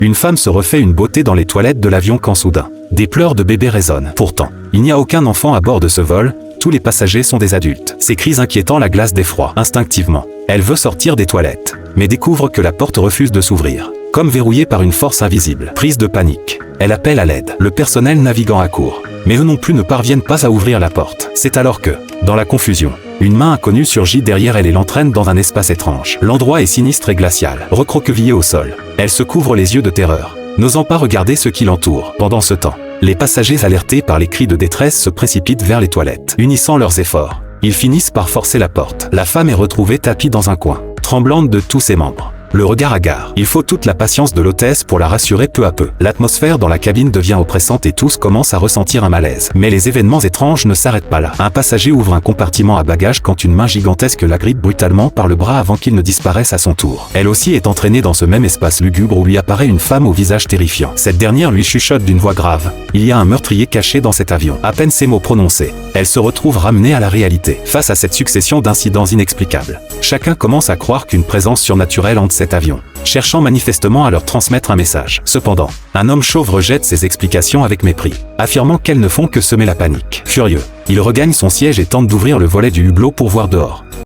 Une femme se refait une beauté dans les toilettes de l'avion quand soudain, des pleurs de bébé résonnent. Pourtant, il n'y a aucun enfant à bord de ce vol, tous les passagers sont des adultes. Ces cris inquiétants la glacent d'effroi. Instinctivement, elle veut sortir des toilettes, mais découvre que la porte refuse de s'ouvrir, comme verrouillée par une force invisible. Prise de panique, elle appelle à l'aide, le personnel navigant accourt, mais eux non plus ne parviennent pas à ouvrir la porte. C'est alors que, dans la confusion, une main inconnue surgit derrière elle et l'entraîne dans un espace étrange. L'endroit est sinistre et glacial, recroquevillé au sol. Elle se couvre les yeux de terreur, n'osant pas regarder ce qui l'entoure. Pendant ce temps, les passagers alertés par les cris de détresse se précipitent vers les toilettes. Unissant leurs efforts, ils finissent par forcer la porte. La femme est retrouvée tapie dans un coin, tremblante de tous ses membres, le regard hagard. Il faut toute la patience de l'hôtesse pour la rassurer peu à peu. L'atmosphère dans la cabine devient oppressante et tous commencent à ressentir un malaise. Mais les événements étranges ne s'arrêtent pas là. Un passager ouvre un compartiment à bagages quand une main gigantesque l'agrippe brutalement par le bras avant qu'il ne disparaisse à son tour. Elle aussi est entraînée dans ce même espace lugubre où lui apparaît une femme au visage terrifiant. Cette dernière lui chuchote d'une voix grave: il y a un meurtrier caché dans cet avion. À peine ces mots prononcés, elle se retrouve ramenée à la réalité. Face à cette succession d'incidents inexplicables, chacun commence à croire qu'une présence surnaturelle hante cet avion, cherchant manifestement à leur transmettre un message. Cependant, un homme chauve rejette ces explications avec mépris, affirmant qu'elles ne font que semer la panique. Furieux, il regagne son siège et tente d'ouvrir le volet du hublot pour voir dehors.